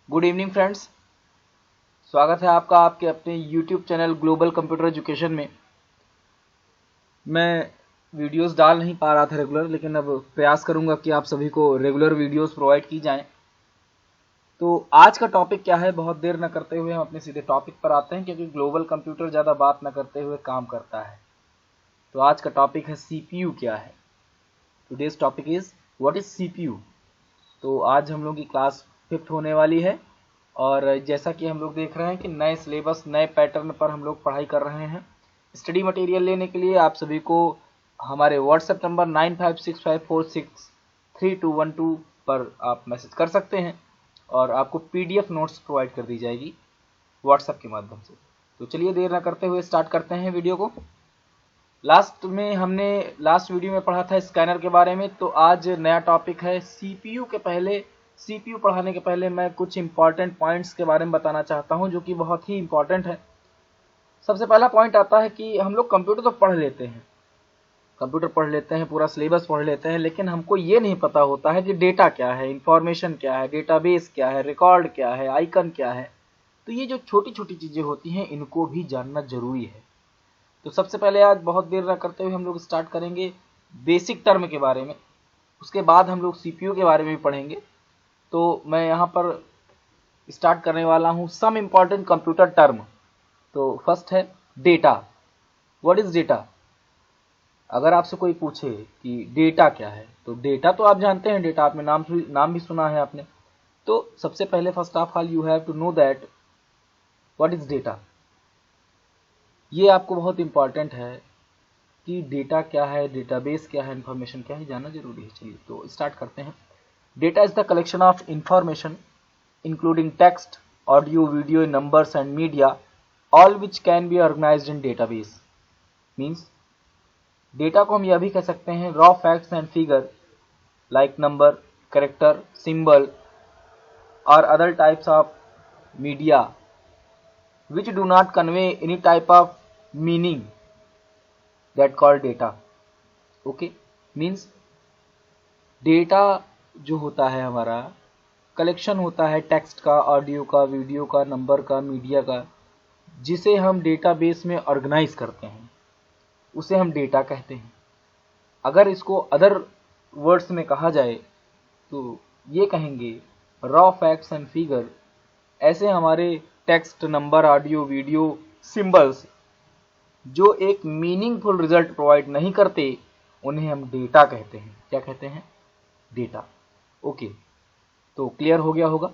Good evening friends, स्वागत है आपका आपके अपने YouTube channel global computer education में। मैं वीडियोस डाल नहीं पा रहा था रेगुलर, लेकिन अब प्रयास करूंगा कि आप सभी को रेगुलर वीडियोस प्रोवाइड की जाएं। तो आज का टॉपिक क्या है, बहुत देर न करते हुए हम अपने सीधे टॉपिक पर आते हैं, क्योंकि ग्लोबल कंप्यूटर ज़्यादा बात न करते हुए काम करता है। तो आज का टॉपिक है CPU क्या है। Today's topic is what is CPU। तो आज हम लोग की क्लास 5th होने वाली है, और जैसा कि हम लोग देख रहे हैं कि नए सिलेबस नए पैटर्न पर हम लोग पढ़ाई कर रहे हैं। स्टडी मटेरियल लेने के लिए आप सभी को हमारे व्हाट्सएप नंबर 9565463212 पर आप मैसेज कर सकते हैं और आपको PDF नोट्स प्रोवाइड कर दी जाएगी व्हाट्सएप के माध्यम से। तो चलिए देर न करते हुए स्टार्ट करते हैं वीडियो को। लास्ट वीडियो में पढ़ा था स्कैनर के बारे में, तो आज नया टॉपिक है CPU पढ़ाने के पहले मैं कुछ इंपॉर्टेंट पॉइंट्स के बारे में बताना चाहता हूं, जो कि बहुत ही इंपॉर्टेंट है। सबसे पहला पॉइंट आता है कि हम लोग कंप्यूटर तो पढ़ लेते हैं, पूरा सिलेबस पढ़ लेते हैं, लेकिन हमको ये नहीं पता होता है कि डेटा क्या है, इंफॉर्मेशन क्या है, डेटाबेस क्या है, रिकॉर्ड क्या है, आइकन क्या है। तो ये जो छोटी छोटी चीज़ें होती हैं, इनको भी जानना जरूरी है। तो सबसे पहले आज बहुत देर न करते हुए हम लोग स्टार्ट करेंगे बेसिक टर्म के बारे में। उसके बाद हम लोग CPU के बारे में भी पढ़ेंगे। तो मैं यहाँ पर स्टार्ट करने वाला हूँ सम इम्पॉर्टेंट कंप्यूटर टर्म। तो फर्स्ट है डेटा। What is data? अगर आपसे कोई पूछे कि डेटा क्या है, तो डेटा तो आप जानते हैं, डेटा आपने नाम भी सुना है आपने। तो सबसे पहले first of all you have to know that what is data. ये आपको बहुत इंपॉर्टेंट है कि डेटा क्या है, डेटाबेस क्या है, इंफॉर्मेशन क्या है, जानना जरूरी है। चलिए तो स्टार्ट करते हैं। Data is the collection of information including text, audio, video, numbers and media, all which can be organized in database. Means data को हम यह भी कह सकते हैं raw facts and figure like number, character, symbol or other types of media which do not convey any type of meaning, that called data. Okay, means data जो होता है हमारा कलेक्शन होता है टेक्स्ट का, ऑडियो का, वीडियो का, number का, मीडिया का, जिसे हम डेटाबेस में ऑर्गेनाइज करते हैं, उसे हम डेटा कहते हैं। अगर इसको अदर वर्ड्स में कहा जाए तो ये कहेंगे रॉ फैक्ट्स एंड फिगर। ऐसे हमारे text, number, audio, video, symbols जो एक मीनिंगफुल रिजल्ट प्रोवाइड नहीं करते, उन्हें हम डेटा कहते हैं। क्या कहते हैं? डेटा। ओके, तो क्लियर हो गया होगा।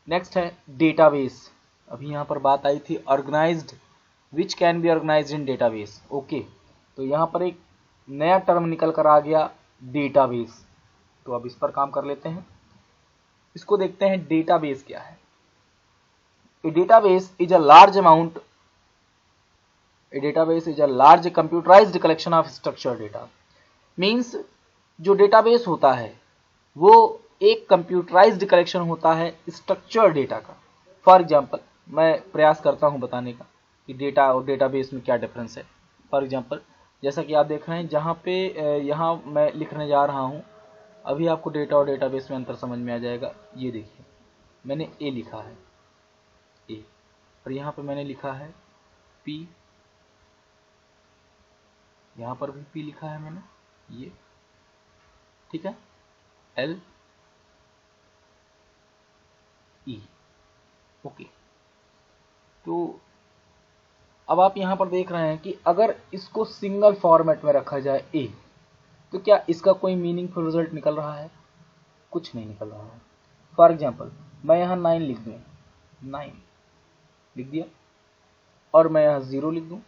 नेक्स्ट है डेटाबेस। अभी यहाँ पर बात आई थी organised, which can be organised in database. Okay, तो यहाँ पर एक नया टर्म निकल कर आ गया, डेटाबेस। तो अब इस पर काम कर लेते हैं। इसको देखते हैं डेटाबेस क्या है। A database is a large computerised collection of structured data. Means जो डेटाबेस होता है वो एक कंप्यूटराइज्ड कलेक्शन होता है स्ट्रक्चर डेटा का। फॉर एग्जांपल, मैं प्रयास करता हूं बताने का कि डेटा और डेटाबेस में क्या डिफरेंस है। फॉर एग्जांपल, जैसा कि आप देख रहे हैं, जहां पे यहाँ मैं लिखने जा रहा हूं, अभी आपको डेटा और डेटाबेस में अंतर समझ में आ जाएगा। ये देखिए, मैंने ए लिखा है, ए, और यहाँ पे मैंने लिखा है पी, यहाँ पर भी पी लिखा है मैंने, ये ठीक है, एल ई। ओके, तो अब आप यहां पर देख रहे हैं कि अगर इसको सिंगल फॉर्मेट में रखा जाए ए, तो क्या इसका कोई मीनिंगफुल रिजल्ट निकल रहा है? कुछ नहीं निकल रहा है। फॉर एग्जांपल, मैं यहां 9 लिख दूं, 9 लिख दिया, और मैं यहां 0 लिख दूं,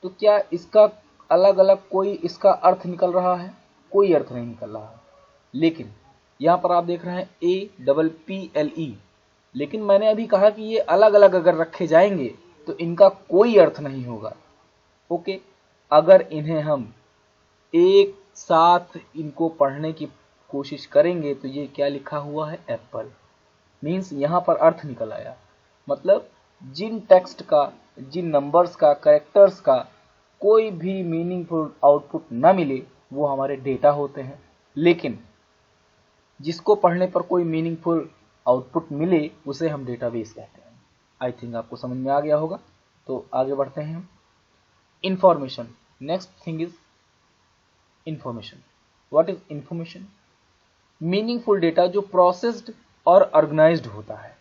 तो क्या इसका अलग अलग कोई इसका अर्थ निकल रहा है? कोई अर्थ नहीं निकल रहा है। लेकिन यहां पर आप देख रहे हैं APPLE, लेकिन मैंने अभी कहा कि ये अलग अलग अगर रखे जाएंगे तो इनका कोई अर्थ नहीं होगा। ओके, अगर इन्हें हम एक साथ इनको पढ़ने की कोशिश करेंगे तो ये क्या लिखा हुआ है? एप्पल। मीन्स यहां पर अर्थ निकल आया। मतलब जिन टेक्स्ट का, जिन नंबर्स का, कैरेक्टर्स का कोई भी मीनिंगफुल आउटपुट ना मिले, वो हमारे डेटा होते हैं। लेकिन जिसको पढ़ने पर कोई मीनिंगफुल आउटपुट मिले उसे हम डेटाबेस कहते हैं। आई थिंक आपको समझ में आ गया होगा। तो आगे बढ़ते हैं हम। Information, next thing is information. What is information? Meaningful data जो प्रोसेस्ड और ऑर्गेनाइज्ड होता है,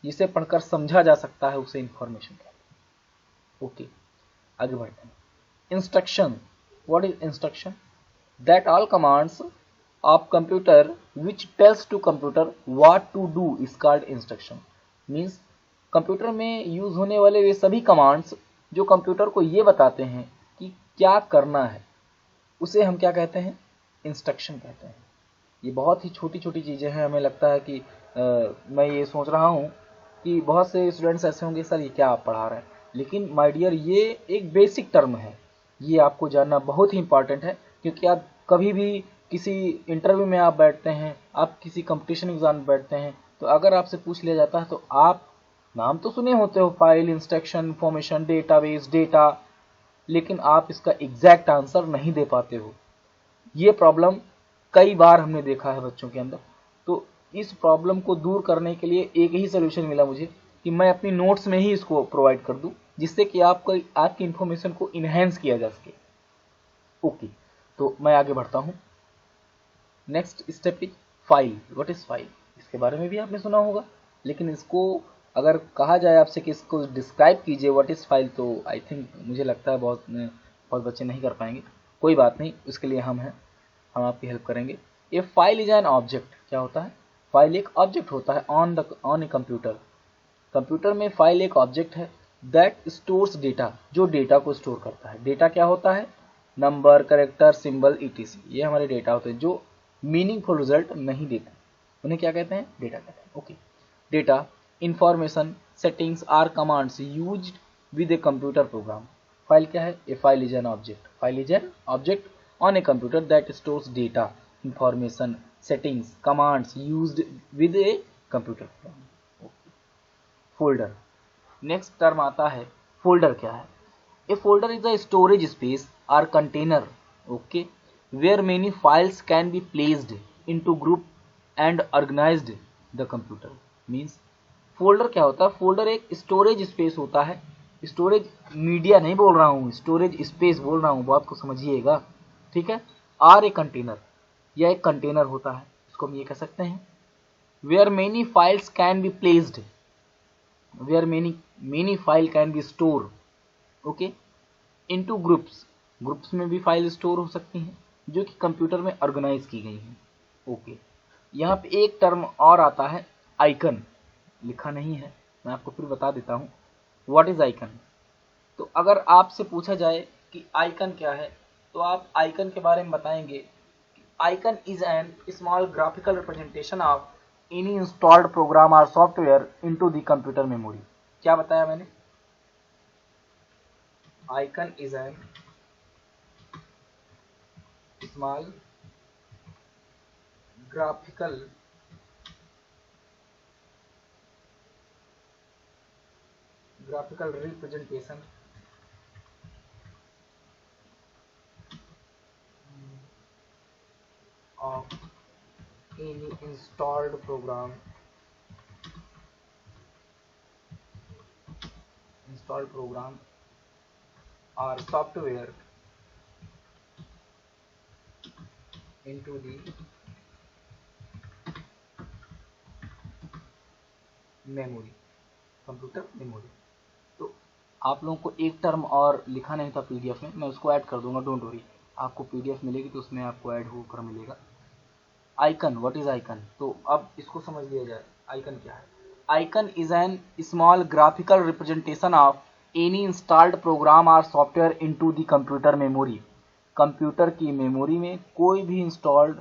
जिसे पढ़कर समझा जा सकता है, उसे इंफॉर्मेशन कहते हैं। ओके, आगे बढ़ते हैं। Instruction, what is instruction? That all commands of computer which tells to computer what to do is called instruction. Means computer में यूज होने वाले वे सभी कमांड्स जो कंप्यूटर को ये बताते हैं कि क्या करना है, उसे हम क्या कहते हैं? इंस्ट्रक्शन कहते हैं। ये बहुत ही छोटी छोटी चीज़ें हैं। हमें लगता है कि मैं ये सोच रहा हूँ कि बहुत से स्टूडेंट्स ऐसे होंगे, सर ये क्या आप पढ़ा रहे हैं, लेकिन माय डियर ये एक बेसिक टर्म है। ये आपको जानना बहुत ही इंपॉर्टेंट है, क्योंकि आप कभी भी किसी इंटरव्यू में आप बैठते हैं, आप किसी कंपटीशन एग्जाम में बैठते हैं, तो अगर आपसे पूछ लिया जाता है तो आप नाम तो सुने होते हो, file, instruction, information, database, data, लेकिन आप इसका एग्जैक्ट आंसर नहीं दे पाते हो। ये प्रॉब्लम कई बार हमने देखा है बच्चों के अंदर। तो इस प्रॉब्लम को दूर करने के लिए एक ही सोल्यूशन मिला मुझे कि मैं अपनी नोट्स में ही इसको प्रोवाइड कर दूं, जिससे कि आपकी इंफॉर्मेशन को इनहेंस किया जा सके। ओके, तो मैं आगे बढ़ता हूं। Next step is file. What is file? इसके बारे में भी आपने सुना होगा, लेकिन इसको अगर कहा जाए आपसे कि इसको डिस्क्राइब कीजिए व्हाट इज फाइल, तो आई थिंक मुझे लगता है बहुत बच्चे नहीं कर पाएंगे। कोई बात नहीं, उसके लिए हम हैं, हम आपकी हेल्प करेंगे। ए फाइल इज एन ऑब्जेक्ट। क्या होता है? फाइल एक ऑब्जेक्ट होता है ऑन ए कंप्यूटर। कंप्यूटर में फाइल एक ऑब्जेक्ट है दैट स्टोर्स डेटा, जो डेटा को स्टोर करता है। डेटा क्या होता है? नंबर, कैरेक्टर, सिंबल, ईटीसी, ये हमारे डेटा होते हैं जो मीनिंगफुल रिजल्ट नहीं देते, उन्हें क्या कहते हैं? डेटा कहते हैं। Okay, data, information, settings or commands used with a computer program. File क्या है? A file is an object. File is an object on a computer that stores data, information, settings, commands used with a computer program. Folder, next term आता है folder। क्या है? A folder is a storage space or container, okay, where many files can be placed into group and organized the computer. Means folder क्या होता है? folder एक storage space होता है। स्टोरेज मीडिया नहीं बोल रहा हूँ, स्टोरेज स्पेस बोल रहा हूँ, बात को समझिएगा, ठीक है। आर ए कंटेनर, यह एक कंटेनर होता है, इसको हम ये कह सकते हैं। Where many files can be placed, where many file can be store, okay, into groups, groups में भी फाइल स्टोर हो सकती हैं जो कि कंप्यूटर में ऑर्गेनाइज की गई हैं। ओके, यहाँ पे एक टर्म और आता है आइकन, लिखा नहीं है, मैं आपको फिर बता देता हूँ। What is icon? तो अगर आपसे पूछा जाए कि आइकन क्या है, तो आप आइकन के बारे में बताएंगे कि icon is an small graphical representation of any installed program और software into the computer memory. क्या बताया मैंने? Icon is an small graphical representation of any installed program or software into the memory, computer memory. तो आप लोगों को एक term और लिखा नहीं था पीडीएफ में, मैं उसको ऐड कर दूंगा, डोंट वरी, आपको पीडीएफ मिलेगी तो उसमें आपको ऐड होकर मिलेगा। Icon, what is icon? तो अब इसको समझ लिया जाए, आइकन क्या है? Icon is an small graphical representation of any installed program और software into the computer memory. Computer की मेमोरी में कोई भी इंस्टॉल्ड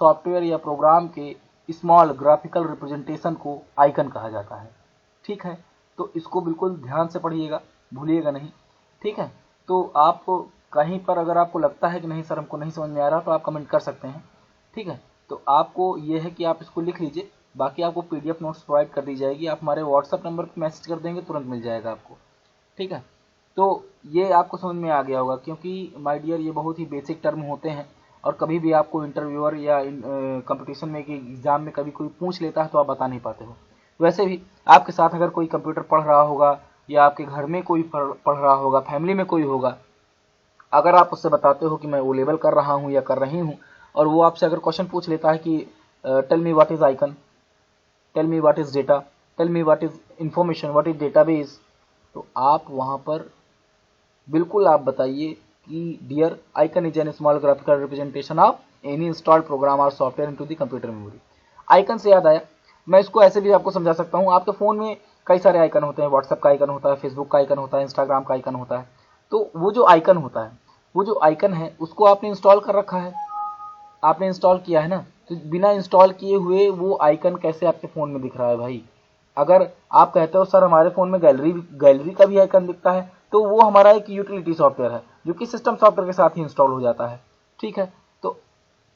सॉफ्टवेयर या प्रोग्राम के स्मॉल ग्राफिकल रिप्रेजेंटेशन को आइकन कहा जाता है, ठीक है। तो इसको बिल्कुल ध्यान से पढ़िएगा, भूलिएगा नहीं, ठीक है। तो आप कहीं पर अगर आपको लगता है कि नहीं सर हमको नहीं समझ में आ रहा, तो आप कमेंट कर सकते हैं, ठीक है। तो आपको ये है कि आप इसको लिख लीजिए, बाकी आपको पीडीएफ नोट्स प्रोवाइड कर दी जाएगी, आप हमारे व्हाट्सएप नंबर पर मैसेज कर देंगे, तुरंत मिल जाएगा आपको, ठीक है। तो ये आपको समझ में आ गया होगा, क्योंकि माय डियर ये बहुत ही बेसिक टर्म होते हैं और कभी भी आपको इंटरव्यूअर या कंपटीशन में कि एग्जाम में कभी कोई पूछ लेता है तो आप बता नहीं पाते हो। वैसे भी आपके साथ अगर कोई कंप्यूटर पढ़ रहा होगा या आपके घर में कोई पढ़ रहा होगा, फैमिली में कोई होगा, अगर आप उससे बताते हो कि मैं ओ लेवल कर रहा हूँ या कर रही हूँ, और वो आपसे अगर क्वेश्चन पूछ लेता है कि tell me what is icon, tell me what is data, tell me what is information, what is database, तो आप वहाँ पर बिल्कुल आप बताइए कि dear icon is an small graphical representation of any installed program और software into the computer memory. Icon से याद आया, मैं इसको ऐसे भी आपको समझा सकता हूँ। आपके फ़ोन में कई सारे आइकन होते हैं, व्हाट्सएप का आइकन होता है, फेसबुक का आइकन होता है, इंस्टाग्राम का आइकन होता है। तो वो जो आइकन होता है, वो जो आइकन है उसको आपने इंस्टॉल कर रखा है, आपने इंस्टॉल किया है ना, तो बिना इंस्टॉल किए हुए वो आइकन कैसे आपके फ़ोन में दिख रहा है भाई? अगर आप कहते हो सर हमारे फ़ोन में गैलरी का भी आइकन दिखता है, तो वो हमारा एक यूटिलिटी सॉफ्टवेयर है जो कि सिस्टम सॉफ्टवेयर के साथ ही इंस्टॉल हो जाता है। ठीक है, तो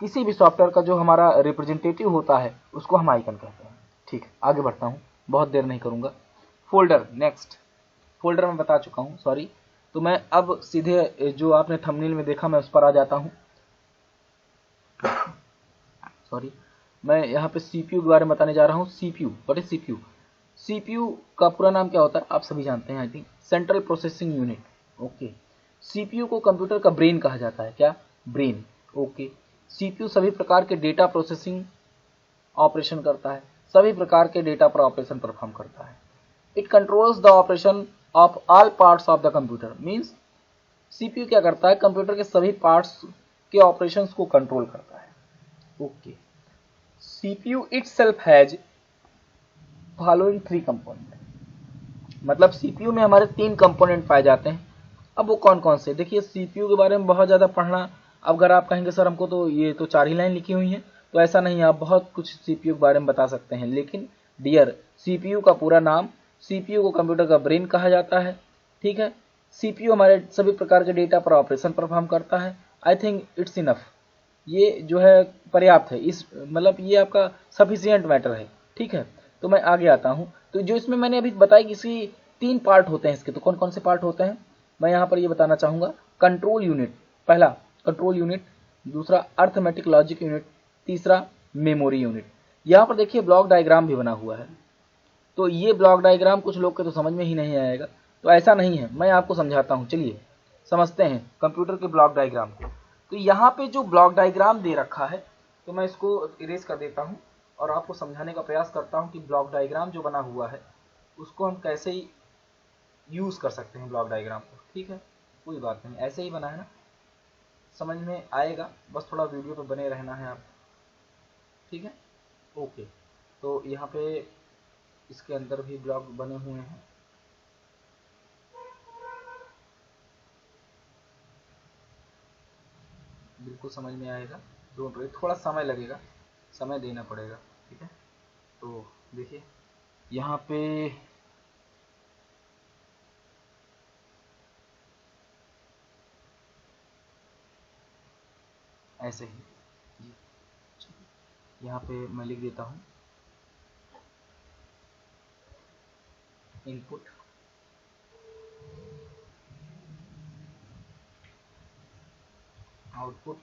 किसी भी सॉफ्टवेयर का जो हमारा रिप्रेजेंटेटिव होता है उसको हम आइकन कहते हैं। ठीक है, आगे बढ़ता हूँ, बहुत देर नहीं करूँगा। फोल्डर, नेक्स्ट फोल्डर मैं बता चुका हूँ, सॉरी। तो मैं अब सीधे जो आपने थंबनेल में देखा मैं उस पर आ जाता हूँ। सॉरी, मैं यहाँ पे सीपीयू के बारे में बताने जा रहा हूँ। CPU, what is CPU? CPU का पूरा नाम क्या होता है आप सभी जानते हैं, I think central processing unit. Okay, CPU को कंप्यूटर का ब्रेन कहा जाता है। क्या? ब्रेन। ओके, सीपीयू सभी प्रकार के डेटा प्रोसेसिंग ऑपरेशन करता है, सभी प्रकार के डेटा पर ऑपरेशन परफॉर्म करता है। It controls the operation of all parts of the computer. Means CPU क्या करता है? कंप्यूटर के सभी पार्ट्स के ऑपरेशंस को कंट्रोल करता है। Okay, CPU itself has following 3 component. मतलब सीपीयू में हमारे 3 कंपोनेंट पाए जाते हैं। अब वो कौन कौन से? देखिए, सीपीयू के बारे में बहुत ज़्यादा पढ़ना, अब अगर आप कहेंगे सर हमको तो ये तो 4 ही लाइन लिखी हुई हैं, तो ऐसा नहीं है, आप बहुत कुछ सीपीयू के बारे में बता सकते हैं। लेकिन डियर, सीपीयू का पूरा नाम, सीपीयू को कंप्यूटर का ब्रेन कहा जाता है। ठीक है, सीपीयू हमारे सभी प्रकार के डेटा पर ऑपरेशन परफॉर्म करता है। आई थिंक इट्स इनफ, ये जो है पर्याप्त है, इस मतलब ये आपका सफिशियंट मैटर है। ठीक है, तो मैं आगे आता हूँ। तो जो इसमें मैंने अभी बताया कि इसकी 3 पार्ट होते हैं इसके, तो कौन कौन से पार्ट होते हैं मैं यहाँ पर ये बताना चाहूँगा। कंट्रोल यूनिट, पहला कंट्रोल यूनिट, दूसरा अर्थमेटिक लॉजिक यूनिट, तीसरा मेमोरी यूनिट। यहाँ पर देखिए ब्लॉक डायग्राम भी बना हुआ है। तो ये ब्लॉक डायग्राम कुछ लोग के तो समझ में ही नहीं आएगा, तो ऐसा नहीं है, मैं आपको समझाता हूँ। चलिए समझते हैं कंप्यूटर के ब्लॉक डायग्राम को। तो यहाँ पे जो ब्लॉक डायग्राम दे रखा है, तो मैं इसको इरेज कर देता हूँ और आपको समझाने का प्रयास करता हूँ कि ब्लॉक डायग्राम जो बना हुआ है उसको हम कैसे ही यूज कर सकते हैं ब्लॉक डायग्राम को। ठीक है, कोई बात नहीं, ऐसे ही बना है ना, समझ में आएगा, बस थोड़ा वीडियो पे बने रहना है आप। ठीक है, ओके। तो यहाँ पे इसके अंदर भी ब्लॉक बने हुए हैं। बिल्कुल समझ में आएगा, डोंट वरी, थोड़ा समय लगेगा, समय देना पड़ेगा। ठीक है, तो देखिए यहाँ पे ऐसे ही जी, यहाँ पे मैं लिख देता हूँ input, output,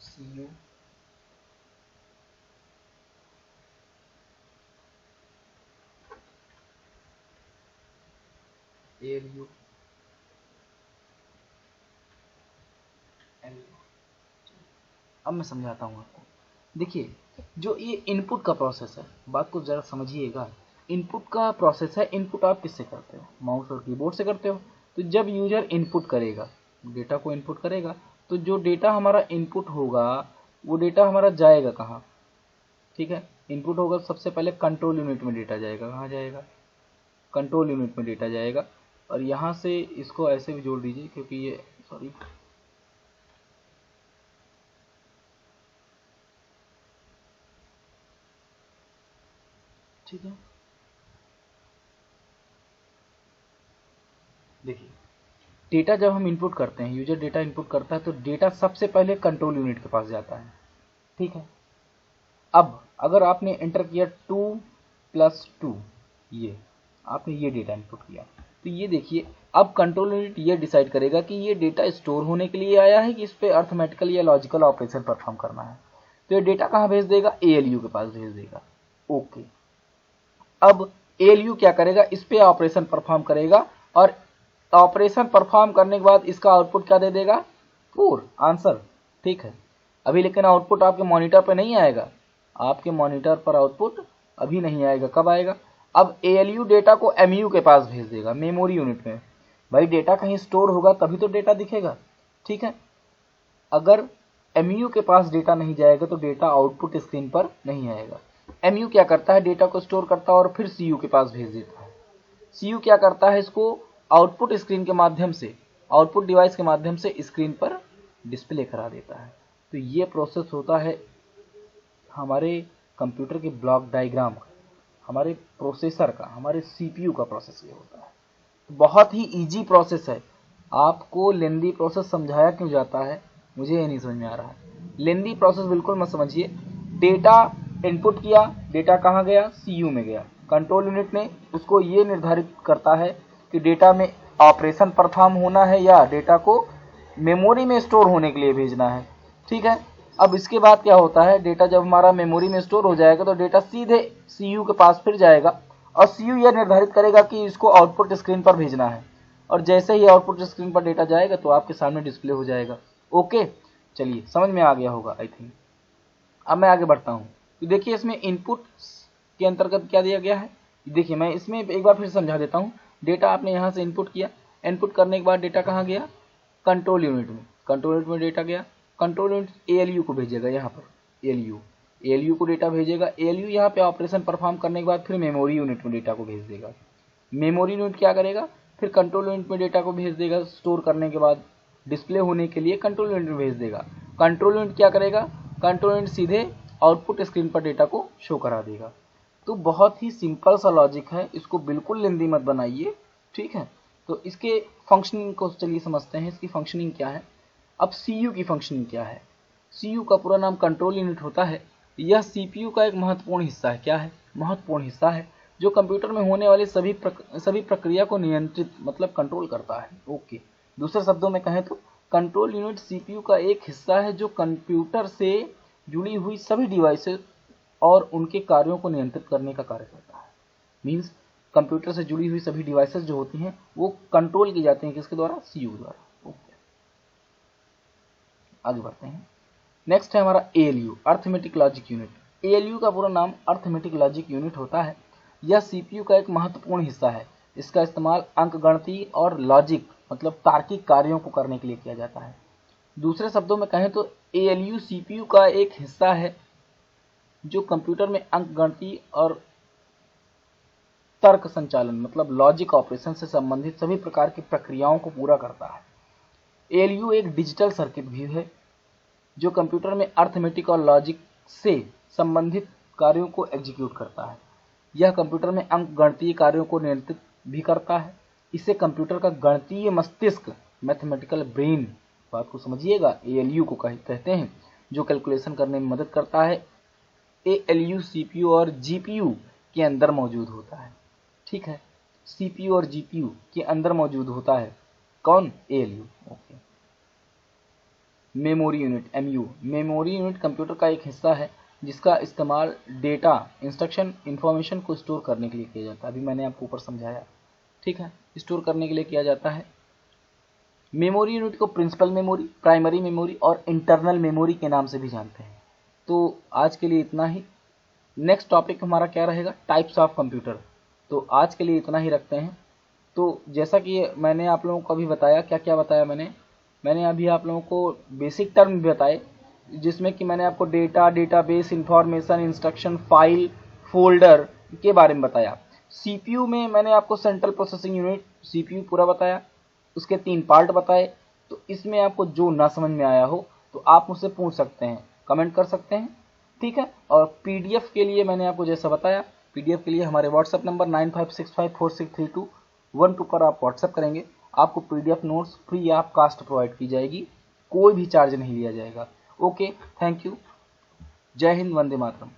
CU, LU, LU. अब मैं समझाता हूँ आपको। देखिए, जो ये इनपुट का प्रोसेस है, बात को ज़रा समझिएगा। इनपुट का प्रोसेस है, इनपुट आप किससे करते हो? माउस और कीबोर्ड से करते हो। तो जब यूजर इनपुट करेगा, डेटा को इनपुट करेगा, तो जो डेटा हमारा इनपुट होगा वो डेटा हमारा जाएगा कहाँ? ठीक है, इनपुट होगा सबसे पहले कंट्रोल यूनिट में डेटा जाएगा। कहाँ जाएगा? कंट्रोल यूनिट में डेटा जाएगा। और यहाँ से इसको ऐसे भी जोड़ दीजिए क्योंकि ये, सॉरी, ठीक है। देखिए, डेटा जब हम इनपुट करते हैं, यूजर डेटा इनपुट करता है, तो डेटा सबसे पहले कंट्रोल यूनिट के पास जाता है। ठीक है, अब अगर आपने एंटर किया 2 + 2, ये आपने ये डेटा इनपुट किया। तो ये देखिए, अब कंट्रोल यूनिट ये डिसाइड करेगा कि ये डेटा स्टोर होने के लिए आया है कि इस पे अर्थमेटिकल या लॉजिकल ऑपरेशन परफॉर्म करना है। तो ये डेटा कहाँ भेज देगा, ALU के पास भेज देगा। ओके, अब ALU क्या करेगा, इस पे ऑपरेशन परफॉर्म करेगा और ऑपरेशन परफॉर्म करने के बाद इसका आउटपुट क्या दे देगा, 4 आंसर। ठीक है, अभी लेकिन आउटपुट आपके मॉनिटर पर नहीं आएगा, आपके मॉनिटर पर आउटपुट अभी नहीं आएगा। कब आएगा, अब ALU डेटा को MU के पास भेज देगा, मेमोरी यूनिट में। भाई डेटा कहीं स्टोर होगा तभी तो डेटा दिखेगा। ठीक है, अगर MU के पास डेटा नहीं जाएगा तो डेटा आउटपुट स्क्रीन पर नहीं आएगा। MU क्या करता है, डेटा को स्टोर करता है और फिर CU के पास भेज देता है। CU क्या करता है, इसको आउटपुट स्क्रीन के माध्यम से, आउटपुट डिवाइस के माध्यम से स्क्रीन पर डिस्प्ले करा देता है। तो ये प्रोसेस होता है हमारे कंप्यूटर के ब्लॉक डायग्राम का, हमारे प्रोसेसर का, हमारे CPU का प्रोसेस ये होता है। बहुत ही इजी प्रोसेस है। आपको लेंदी प्रोसेस समझाया क्यों जाता है मुझे ये नहीं समझ में आ रहा है। लेंदी प्रोसेस बिल्कुल मत समझिए। डेटा इनपुट किया, डेटा कहाँ गया, CU में गया। कंट्रोल यूनिट ने उसको ये निर्धारित करता है कि डेटा में ऑपरेशन परफॉर्म होना है या डेटा को मेमोरी में स्टोर होने के लिए भेजना है। ठीक है, अब इसके बाद क्या होता है, डेटा जब हमारा मेमोरी में स्टोर हो जाएगा तो डेटा सीधे CU के पास फिर जाएगा और CU यह निर्धारित करेगा कि इसको आउटपुट स्क्रीन पर भेजना है। और जैसे ही आउटपुट स्क्रीन पर डेटा जाएगा तो आपके सामने डिस्प्ले हो जाएगा। ओके, चलिए समझ में आ गया होगा आई थिंक। अब मैं आगे बढ़ता हूँ। तो देखिए इसमें इनपुट के अंतर्गत क्या दिया गया है, देखिए मैं इसमें एक बार फिर समझा देता हूँ। डेटा आपने यहाँ से इनपुट किया, इनपुट करने के बाद डेटा कहाँ गया, कंट्रोल यूनिट में। कंट्रोल यूनिट में डेटा गया, कंट्रोल यूनिट ALU को भेजेगा, यहाँ पर ALU को डेटा भेजेगा। ALU यहाँ पे ऑपरेशन परफॉर्म करने के बाद फिर मेमोरी यूनिट में डेटा को भेज देगा। मेमोरी यूनिट क्या करेगा, फिर कंट्रोल यूनिट में डेटा को भेज देगा। स्टोर करने के बाद डिस्प्ले होने के लिए कंट्रोल यूनिट में भेज देगा। कंट्रोल यूनिट क्या करेगा, कंट्रोल यूनिट सीधे आउटपुट स्क्रीन पर डेटा को शो करा देगा। तो बहुत ही सिंपल सा लॉजिक है, इसको बिल्कुल लेंदी मत बनाइए। ठीक है, तो इसके फंक्शनिंग को चलिए समझते हैं, इसकी फंक्शनिंग क्या है। अब CU की फंक्शनिंग क्या है, CU का पूरा नाम कंट्रोल यूनिट होता है। यह CPU का एक महत्वपूर्ण हिस्सा है। क्या है, महत्वपूर्ण हिस्सा है, जो कंप्यूटर में होने वाली सभी प्रक्रिया को नियंत्रित मतलब कंट्रोल करता है। ओके, दूसरे शब्दों में कहें तो कंट्रोल यूनिट CPU का एक हिस्सा है जो कंप्यूटर से जुड़ी हुई सभी डिवाइसेस और उनके कार्यों को नियंत्रित करने का कार्य करता है। मीन्स कंप्यूटर से जुड़ी हुई सभी डिवाइसेस जो होती हैं वो कंट्रोल की जाती हैं किसके द्वारा, CU द्वारा। ओके, आगे बढ़ते हैं। नेक्स्ट है हमारा ALU, arithmetic logic unit. ALU का पूरा नाम अर्थमेटिक लॉजिक यूनिट होता है। यह CPU का एक महत्वपूर्ण हिस्सा है। इसका इस्तेमाल अंकगणितीय और लॉजिक मतलब तार्किक कार्यों को करने के लिए किया जाता है। दूसरे शब्दों में कहें तो ALU CPU का एक हिस्सा है जो कंप्यूटर में अंकगणितीय और तर्क संचालन मतलब लॉजिक ऑपरेशन से संबंधित सभी प्रकार की प्रक्रियाओं को पूरा करता है। ALU एक डिजिटल सर्किट भी है जो कंप्यूटर में अर्थमेटिक और लॉजिक से संबंधित कार्यों को एग्जीक्यूट करता है। यह कंप्यूटर में अंकगणितीय कार्यों को नियंत्रित भी करता है। इसे कंप्यूटर का गणितीय मस्तिष्क मैथमेटिकल ब्रेन, बात को समझिएगा, ALU को कहते हैं, जो कैलकुलेशन करने में मदद करता है। ALU CPU और GPU के अंदर मौजूद होता है। ठीक है, CPU और GPU के अंदर मौजूद होता है। कौन, ALU। Okay, memory unit MU। Memory unit computer का एक हिस्सा है जिसका इस्तेमाल डेटा, इंस्ट्रक्शन, इंफॉर्मेशन को स्टोर करने के लिए किया जाता है। अभी मैंने आपको ऊपर समझाया। ठीक है, स्टोर करने के लिए किया जाता है। मेमोरी यूनिट को प्रिंसिपल मेमोरी, प्राइमरी मेमोरी और इंटरनल मेमोरी के नाम से भी जानते हैं। तो आज के लिए इतना ही। नेक्स्ट टॉपिक हमारा क्या रहेगा, टाइप्स ऑफ कंप्यूटर। तो आज के लिए इतना ही रखते हैं। तो जैसा कि मैंने आप लोगों को अभी बताया, क्या क्या बताया मैंने अभी आप लोगों को बेसिक टर्म भी बताए, जिसमें कि मैंने आपको data, database, information, instruction, file, folder के बारे में बताया। CPU में मैंने आपको सेंट्रल प्रोसेसिंग यूनिट CPU पूरा बताया, उसके 3 पार्ट बताए। तो इसमें आपको जो ना समझ में आया हो तो आप मुझसे पूछ सकते हैं, कमेंट कर सकते हैं। ठीक है, और PDF के लिए मैंने आपको जैसा बताया, PDF के लिए हमारे व्हाट्सएप नंबर 9565463212 पर आप व्हाट्सएप करेंगे, आपको PDF notes free of cost provide की जाएगी, कोई भी चार्ज नहीं लिया जाएगा। ओके, थैंक यू, जय हिंद, वंदे मातरम।